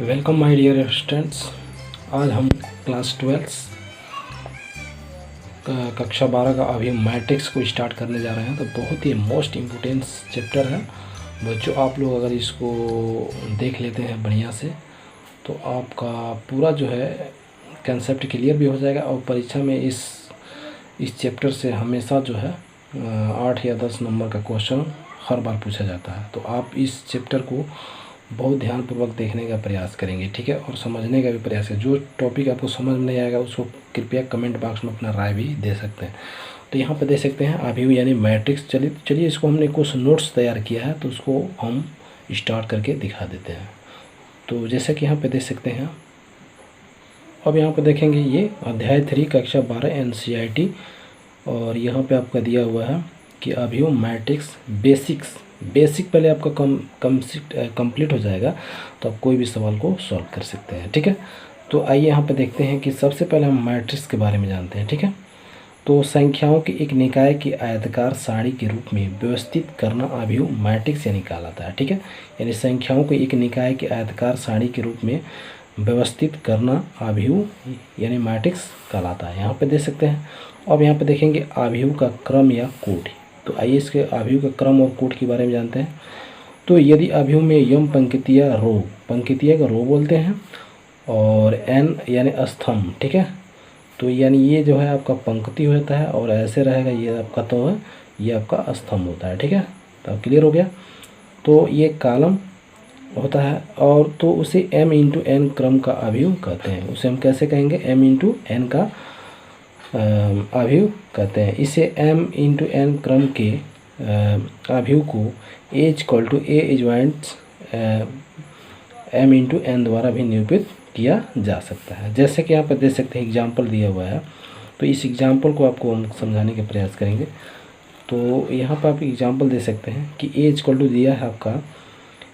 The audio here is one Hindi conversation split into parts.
Welcome my dear students. आज हम क्लास 12 कक्षा 12 का अभी मैट्रिक्स को स्टार्ट करने जा रहे हैं। तो बहुत ही मोस्ट इम्पोर्टेंट चैप्टर है बच्चों। आप लोग अगर इसको देख लेते हैं बढ़िया से तो आपका पूरा जो है कंसेप्ट क्लियर भी हो जाएगा और परीक्षा में इस चैप्टर से हमेशा जो है 8 या 10 नंबर का क्वेश्चन हर बार पूछा जाता है। तो आप इस चैप्टर को बहुत ध्यानपूर्वक देखने का प्रयास करेंगे, ठीक है, और समझने का भी प्रयास करें। जो टॉपिक आपको समझ नहीं आएगा उसको कृपया कमेंट बॉक्स में अपना राय भी दे सकते हैं। तो यहाँ पर दे सकते हैं अभिव्यक्ति यानी मैट्रिक्स। चलिए इसको हमने कुछ नोट्स तैयार किया है तो उसको हम स्टार्ट करके दिखा देते हैं। तो जैसे कि यहाँ पे देख सकते हैं, अब यहाँ पे देखेंगे ये अध्याय 3 कक्षा 12 NCERT और यहाँ पे आपका दिया हुआ है कि अभिव्यक्ति मैट्रिक्स बेसिक पहले आपका कंप्लीट हो जाएगा तो आप कोई भी सवाल को सॉल्व कर सकते हैं, ठीक है। तो आइए यहाँ पे देखते हैं कि सबसे पहले हम मैट्रिक्स के बारे में जानते हैं, ठीक है। तो संख्याओं की एक निकाय की आयताकार सारणी के रूप में व्यवस्थित करना अभिव्यक्ति मैट्रिक्स यानी कहलाता है, ठीक है। यानी संख्याओं को एक निकाय की आयताकार सारणी के रूप में व्यवस्थित करना अभिव्यक्ति यानी मैट्रिक्स कहलाता है। यहाँ पे देख सकते हैं। अब यहाँ पे देखेंगे अभिव्यक्ति का क्रम या कोटि। तो आइए इसके अभिव्यक्ति का क्रम और कोटि के बारे में जानते हैं। तो यदि अभिव्यक्ति में यम पंक्तियाँ का रो बोलते हैं और n यानी स्तंभ, ठीक है। तो यानी ये जो है आपका पंक्ति होता है और ऐसे रहेगा, ये आपका तो है, ये आपका स्तंभ होता है, ठीक है। तो क्लियर हो गया। तो ये कॉलम होता है और तो उसे m × n क्रम का अभिव्यक्ति कहते हैं। उसे हम कैसे कहेंगे? m × n का अभिव्यक्ति कहते हैं। इसे m × n क्रम के अभिव्यक्ति को m × n द्वारा भी निरूपित किया जा सकता है। जैसे कि यहाँ पर देख सकते हैं एग्जाम्पल दिया हुआ है, तो इस एग्जाम्पल को आपको हम समझाने का प्रयास करेंगे। तो यहाँ पर आप एग्जाम्पल दे सकते हैं कि दिया है आपका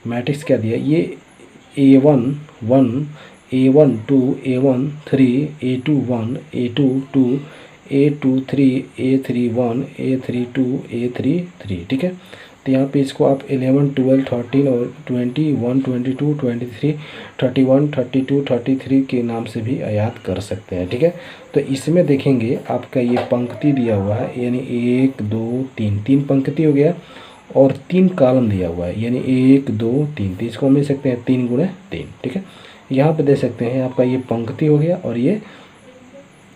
मैट्रिक्स क्या दिया, ये A1 1 A1 2 A1 3 A2 1 A2 2 A2 3 A3 1 A3 2 A3 3, ठीक है। तो यहाँ पे इसको आप 11 12 13 और 21 22 23 31 32 33 के नाम से भी याद कर सकते हैं, ठीक है। तो इसमें देखेंगे आपका ये पंक्ति दिया हुआ है, यानी 1 2 3 पंक्ति हो गया और 3 कॉलम दिया हुआ है, यानी 1 2 3। तो इसको हम ले सकते हैं 3 × 3, ठीक है। यहाँ पे दे सकते हैं आपका ये पंक्ति हो गया और ये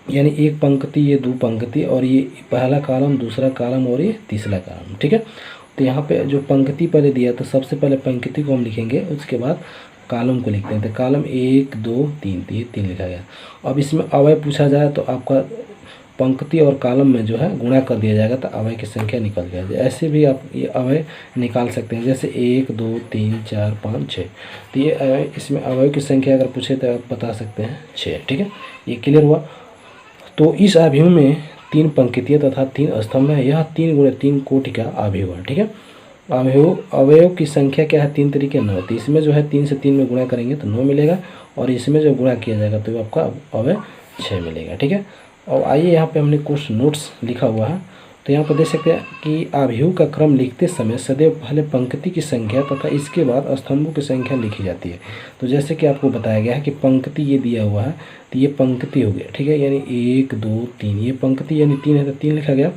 यानी एक पंक्ति, ये 2 पंक्ति और ये पहला कॉलम, दूसरा कॉलम और ये तीसरा कॉलम, ठीक है। तो यहाँ पे जो पंक्ति पहले दिया तो सबसे पहले पंक्ति को हम लिखेंगे, उसके बाद कॉलम को लिखते हैं। तो कॉलम 1 2 3, तो ये 3 लिखा गया। अब इसमें अवयव पूछा जाए तो आपका पंक्ति और कॉलम में जो है गुणा कर दिया जाएगा तो अवयव की संख्या निकल जाएगी। ऐसे भी आप ये अवयव निकाल सकते हैं, जैसे 1 2 3 4 5 6। तो ये इसमें अवयव की संख्या अगर पूछे तो आप बता सकते हैं 6, ठीक है। ये क्लियर हुआ। तो इस अभिव्यक्ति में 3 पंक्तियाँ तथा 3 स्तंभ है। यह 3 × 3 कोटि का अभिव्यक्ति है, ठीक है। अवयव की संख्या क्या है? 3 तरीके 9। तो इसमें जो है 3 से 3 में गुणा करेंगे तो 9 मिलेगा और इसमें जो गुणा किया जाएगा तो आपका अवयव 6 मिलेगा, ठीक है। और आइए यहाँ पे हमने कुछ नोट्स लिखा हुआ है। तो यहाँ पर देख सकते हैं कि अभिव्यक्ति का क्रम लिखते समय सदैव पहले पंक्ति की संख्या तथा इसके बाद स्तंभों की संख्या लिखी जाती है। तो जैसे कि आपको बताया गया है कि पंक्ति ये दिया हुआ है तो ये पंक्ति हो गया, ठीक है, यानी 1 2 3। ये पंक्ति यानी 3 है तो 3 लिखा गया।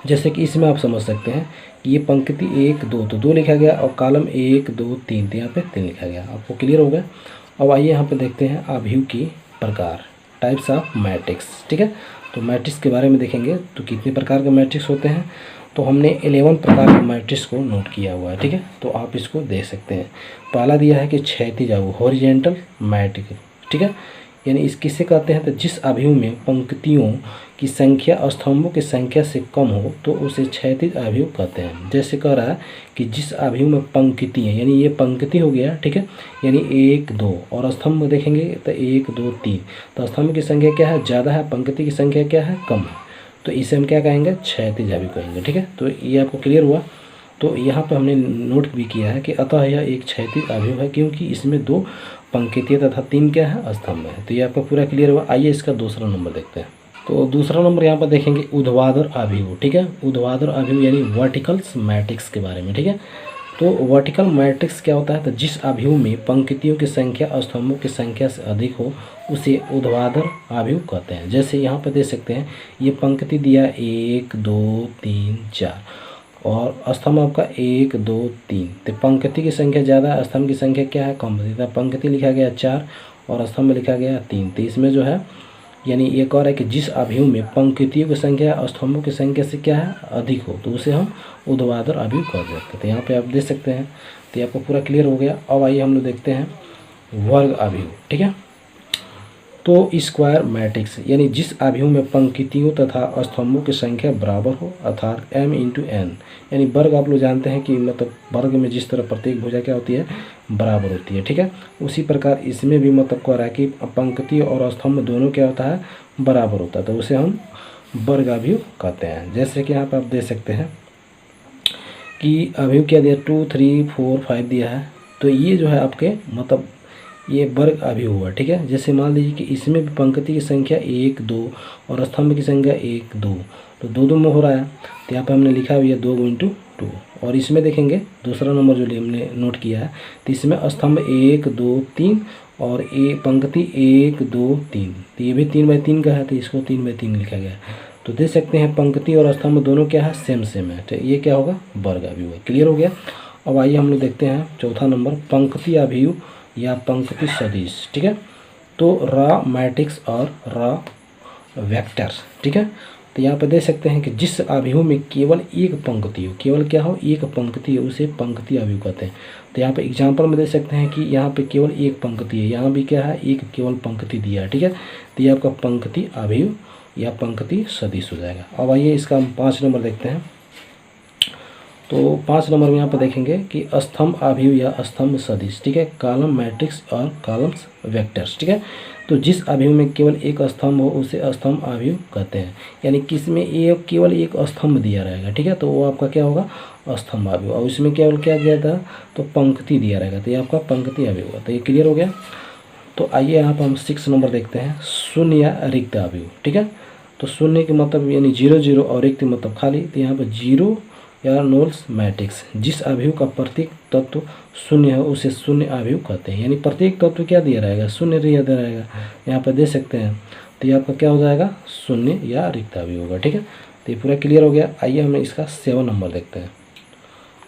जैसे कि इसमें आप समझ सकते हैं कि ये पंक्ति 1 2 तो 2 लिखा गया और कॉलम 1 2 3 तो यहाँ पे 3 लिखा गया। आपको क्लियर हो गया। अब आइए यहाँ पे देखते हैं अभिव्यक्ति की प्रकार, टाइप्स ऑफ मैट्रिक्स, ठीक है। तो मैट्रिक्स के बारे में देखेंगे तो कितने प्रकार के मैट्रिक्स होते हैं। तो हमने 11 प्रकार के मैट्रिक्स को नोट किया हुआ है, ठीक है। तो आप इसको देख सकते हैं। पहला दिया है कि क्षैतिज हॉरिजॉन्टल मैट्रिक्स, ठीक है। यानी इस किसे कहते हैं? तो जिस अभिव्यक्ति में पंक्तियों की संख्या स्तंभों की संख्या से कम हो तो उसे क्षैतिज अभिव्यक्ति कहते हैं। जैसे कह रहा है कि जिस अभिव्यक्ति में पंक्ति है, यानी ये पंक्ति हो गया, ठीक है, यानी 1 2 और स्तंभ में देखेंगे तो 1 2 3। तो स्तंभ की संख्या क्या है? ज़्यादा है, पंक्ति की संख्या क्या है? कम है। तो इसे हम क्या कहेंगे? क्षैतिज अभिव्यक्ति कहेंगे, ठीक है। तो ये आपको क्लियर हुआ। तो यहाँ पे हमने नोट भी किया है कि अतः यह एक क्षैतिज अभिव्यक्ति है क्योंकि इसमें 2 पंक्तियाँ तथा 3 क्या है? स्तंभ है। तो ये आपका पूरा क्लियर हुआ। आइए इसका दूसरा नंबर देखते हैं। तो दूसरा नंबर यहाँ पर देखेंगे ऊर्ध्वाधर अभिव्यक्ति, ठीक है। ऊर्ध्वाधर अभिव्यक्ति यानी वर्टिकल्स मैट्रिक्स के बारे में, ठीक है। तो वर्टिकल मैट्रिक्स क्या होता है, तो जिस अवयव में पंक्तियों की संख्या स्तंभों की संख्या से अधिक हो उसे ऊर्ध्वाधर अवयव कहते हैं। जैसे यहाँ पर देख सकते हैं, ये पंक्ति दिया 1 2 3 4 और स्तंभ आपका 1 2 3, तो पंक्ति की संख्या ज़्यादा है, स्तंभ की संख्या क्या है, कम है। पंक्ति लिखा गया 4 और स्तंभ लिखा गया 3, तो इसमें जो है यानी एक और है कि जिस अवयव में पंक्तियों की संख्या स्तंभों की संख्या से क्या है, अधिक हो, तो उसे हम ऊर्ध्वाधर अवयव कह सकते हैं। तो यहाँ पे आप देख सकते हैं, तो आपको पूरा क्लियर हो गया। अब आइए हम लोग देखते हैं वर्ग अवयव। ठीक है, तो स्क्वायर मैट्रिक्स यानी जिस अवयव में पंक्तियों तथा स्तंभों की संख्या बराबर हो, अर्थात m × n, यानी वर्ग आप लोग जानते हैं कि मतलब वर्ग में जिस तरह प्रत्येक भुजा क्या होती है, बराबर होती है। ठीक है, उसी प्रकार इसमें भी मतलब कह रहा है कि पंक्ति और स्तंभ दोनों क्या होता है, बराबर होता है, तो उसे हम वर्ग अवयव कहते हैं। जैसे कि यहाँ पर आप देख सकते हैं कि अवयव क्या दिया, 2 3 4 5 दिया है, तो ये जो है आपके मतलब ये वर्ग अवयव हुआ। ठीक है, जैसे मान लीजिए कि इसमें भी पंक्ति की संख्या 1 2 और स्तंभ की संख्या 1 2, तो 2 2 में हो रहा है, तो यहाँ पे हमने लिखा हुआ है 2 × 2। और इसमें देखेंगे दूसरा नंबर जो हमने नोट किया है, तो इसमें स्तंभ 1 2 3 और पंक्ति 1 2 3, तो ये भी 3/3 का है, तो इसको 3/3 लिखा गया है। तो देख सकते हैं पंक्ति और स्तंभ दोनों क्या है, सेम है, तो ये क्या होगा, वर्ग अवयव है। क्लियर हो गया। अब आइए हम लोग देखते हैं चौथा नंबर, पंक्ति अवयव या पंक्ति सदिश। ठीक है, तो रॉ मैट्रिक्स और रॉ वेक्टर। ठीक है, तो यहाँ पर देख सकते हैं कि जिस अवयव में केवल एक पंक्ति हो, केवल क्या हो, एक पंक्ति हो, उसे पंक्ति अवयव कहते हैं। तो यहाँ पे एग्जांपल में देख सकते हैं कि यहाँ पे केवल एक पंक्ति है, यहाँ भी क्या है, एक केवल पंक्ति दिया है। ठीक है, तो ये आपका पंक्ति अवयव या पंक्ति सदिश हो जाएगा। अब आइए इसका हम 5 नंबर देखते हैं। तो 5 नंबर में यहाँ पर देखेंगे कि स्तंभ अवयव या स्तंभ सदिश। ठीक है, कॉलम मैट्रिक्स और कॉलम्स वेक्टर्स। ठीक है, तो जिस अवयव में केवल एक स्तंभ हो उसे स्तंभ अवयव कहते हैं, यानी किसमें एक केवल एक स्तंभ दिया रहेगा। ठीक है, तो वो आपका क्या होगा, स्तंभ अवयव। और इसमें केवल क्या दिया था, तो पंक्ति दिया रहेगा, तो ये आपका पंक्ति अवयव होगा। तो ये क्लियर हो गया। तो आइए यहाँ पर हम 6 नंबर देखते हैं, शून्य या रिक्त अवयव। ठीक है, तो शून्य के मतलब यानी 0 0 और रिक्त मतलब खाली, तो यहाँ पर 0 या नोल्स मैट्रिक्स, जिस अवयव का प्रत्येक तत्व शून्य है उसे शून्य अवयव कहते हैं, यानी प्रत्येक तत्व क्या दिया रहेगा, शून्य दिया रहेगा। यहाँ पर देख सकते हैं, तो ये आपका क्या हो जाएगा, शून्य या रिक्त अवयव होगा। ठीक है, तो ये पूरा क्लियर हो गया। आइए हम इसका 7 नंबर देखते हैं।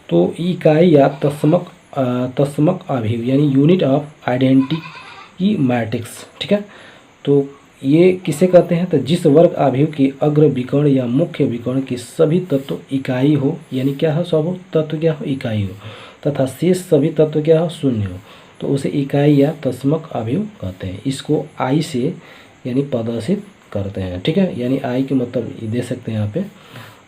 तो इकाई या तस्मक अवयव यानी यूनिट ऑफ आइडेंटिटी मैट्रिक्स। ठीक है, तो ये किसे कहते हैं, तो जिस वर्ग अवयव के अग्र विकर्ण या मुख्य विकर्ण के सभी तत्व इकाई हो, यानी क्या हो, सब तत्व क्या हो, इकाई हो, तथा शेष सभी तत्व क्या हो, शून्य हो, तो उसे इकाई या तस्मक अवयव कहते हैं। इसको आई से यानी प्रदर्शित करते हैं। ठीक है, यानी आई के मतलब दे सकते हैं यहाँ पे,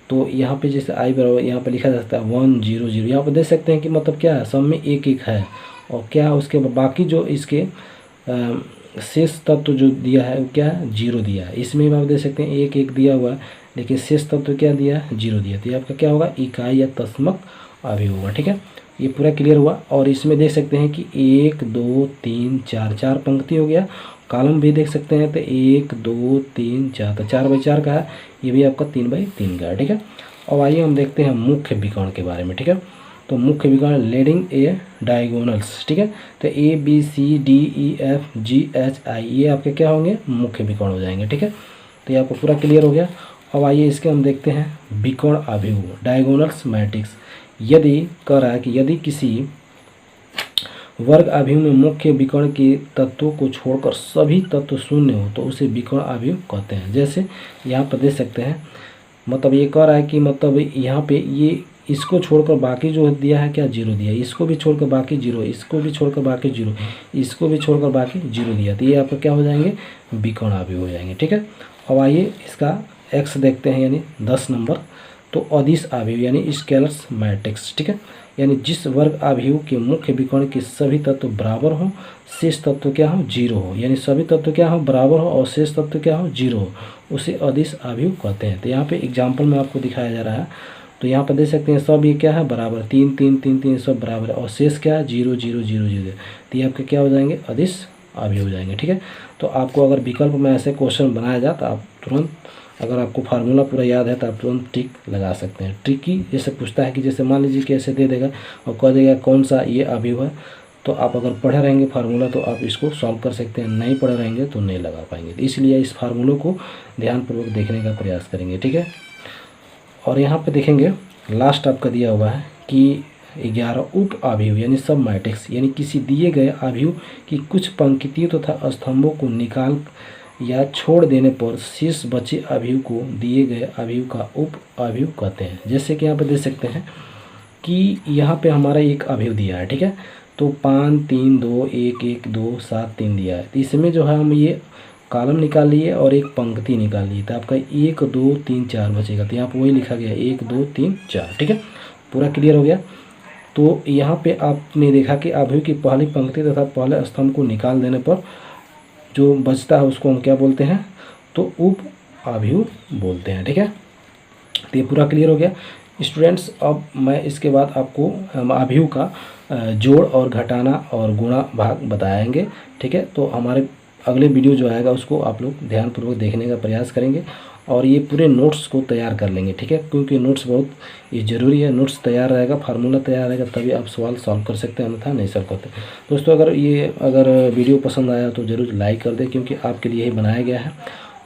तो यहाँ पे जैसे आई बराबर यहाँ पे लिखा जा सकता है 1 0 0, यहाँ पे देख सकते हैं कि मतलब क्या है, सब में एक एक है, और क्या है उसके बाकी जो इसके शेष तत्व जो दिया है वो क्या है, 0 दिया है। इसमें भी आप देख सकते हैं 1 1 दिया हुआ है, लेकिन शेष तत्व क्या दिया है, 0 दिया। तो ये आपका क्या होगा, इकाई या तस्मक अवयव होगा। ठीक है, ये पूरा क्लियर हुआ। और इसमें देख सकते हैं कि 1 2 3 4 4 पंक्ति हो गया, कॉलम भी देख सकते हैं, तो 1 2 3 4, तो 4/4 का है, ये भी आपका 3/3 का है। ठीक है, अब आइए हम देखते हैं मुख्य विकर्ण के बारे में। ठीक है, तो मुख्य विकर्ण लीडिंग ए डायगोनल्स। ठीक है, तो A B C D E F G H I ये आपके क्या होंगे, मुख्य विकर्ण हो जाएंगे। ठीक है, तो ये आपको पूरा क्लियर हो गया। अब आइए इसके हम देखते हैं विकर्ण अवयव, डायगोनल्स मैट्रिक्स। यदि कह रहा है कि यदि किसी वर्ग अवयव में मुख्य विकर्ण के तत्वों को छोड़कर सभी तत्व शून्य हो तो उसे विकर्ण अवयव कहते हैं। जैसे यहाँ पर देख सकते हैं, मतलब ये कह रहा है कि मतलब यहाँ पे ये इसको छोड़कर बाकी जो दिया है क्या, 0 दिया, इसको भी छोड़कर बाकी 0, इसको भी छोड़कर बाकी 0, इसको भी छोड़कर बाकी 0 दिया, तो ये आपका क्या हो जाएंगे, विकर्ण अवयव हो जाएंगे। ठीक है, अब आइए इसका x देखते हैं, यानी 10 नंबर। तो अदिश अवयव यानी स्केलर्स मैट्रिक्स। ठीक है, यानी जिस वर्ग अवयव के मुख्य विकर्ण के सभी तत्व बराबर हो, शेष तत्व क्या हो, 0 हो, यानी सभी तत्व क्या हो, बराबर हो और शेष तत्व क्या हो, 0 हो, उसे अदिश अवयव कहते हैं। तो यहाँ पे एग्जाम्पल में आपको दिखाया जा रहा है, तो यहाँ पर देख सकते हैं सब ये क्या है, बराबर 3 3 3 3 सब बराबर है, और शेष क्या है, 0 0 0 0, तो ये आपके क्या हो जाएंगे, अदिश अवयव हो जाएंगे। ठीक है, तो आपको अगर विकल्प में ऐसे क्वेश्चन बनाया जाए तो आप तुरंत, अगर आपको फार्मूला पूरा याद है तो आप तुरंत टिक लगा सकते हैं। ट्रिकी जैसे पूछता है कि जैसे मान लीजिए कि ऐसे दे देगा और कह देगा कौन सा ये अवयव है, तो आप अगर पढ़े रहेंगे फार्मूला तो आप इसको सॉल्व कर सकते हैं, नहीं पढ़े रहेंगे तो नहीं लगा पाएंगे। इसलिए इस फार्मूलों को ध्यानपूर्वक देखने का प्रयास करेंगे। ठीक है, और यहाँ पे देखेंगे लास्ट आपका दिया हुआ है कि 11 उप अवयव यानी सब मैट्रिक्स, यानी किसी दिए गए अवयव की कुछ पंक्तियों तथा स्तंभों को निकाल या छोड़ देने पर शेष बचे अवयव को दिए गए अवयव का उप अवयव कहते हैं। जैसे कि यहाँ पे देख सकते हैं कि यहाँ पे हमारा एक अवयव दिया है। ठीक है, तो 5 3 2 1 1 2 7 3 दिया है, तो इसमें जो है हम ये कॉलम निकाल लिए और एक पंक्ति निकाल लिए, तो आपका 1 2 3 4 बचेगा। तो यहाँ पर वही लिखा गया 1 2 3 4। ठीक है, पूरा क्लियर हो गया। तो यहाँ पे आपने देखा कि अवयव की पहली पंक्ति तथा पहले स्तंभ को निकाल देने पर जो बचता है उसको हम क्या बोलते हैं, तो उप अवयव बोलते हैं। ठीक है, तो ये पूरा क्लियर हो गया स्टूडेंट्स। अब मैं इसके बाद आपको अवयव का जोड़ और घटाना और गुणा भाग बताएंगे। ठीक है, तो हमारे अगले वीडियो जो आएगा उसको आप लोग ध्यानपूर्वक देखने का प्रयास करेंगे और ये पूरे नोट्स को तैयार कर लेंगे। ठीक है, क्योंकि नोट्स बहुत ये ज़रूरी है, नोट्स तैयार रहेगा, फार्मूला तैयार रहेगा, तभी आप सवाल सॉल्व कर सकते हैं, अन्यथा नहीं सॉल्व करते। दोस्तों अगर वीडियो पसंद आया तो ज़रूर लाइक कर दें, क्योंकि आपके लिए ही बनाया गया है।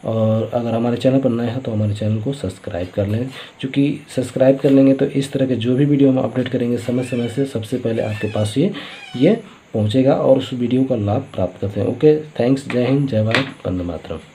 और अगर हमारे चैनल पर नए हैं तो हमारे चैनल को सब्सक्राइब कर लें, क्योंकि सब्सक्राइब कर लेंगे तो इस तरह के जो भी वीडियो हम अपडेट करेंगे समय समय से सबसे पहले आपके पास ये पहुंचेगा और उस वीडियो का लाभ प्राप्त करते हैं। ओके, थैंक्स, जय हिंद, जय भारत, वंदे मातरम।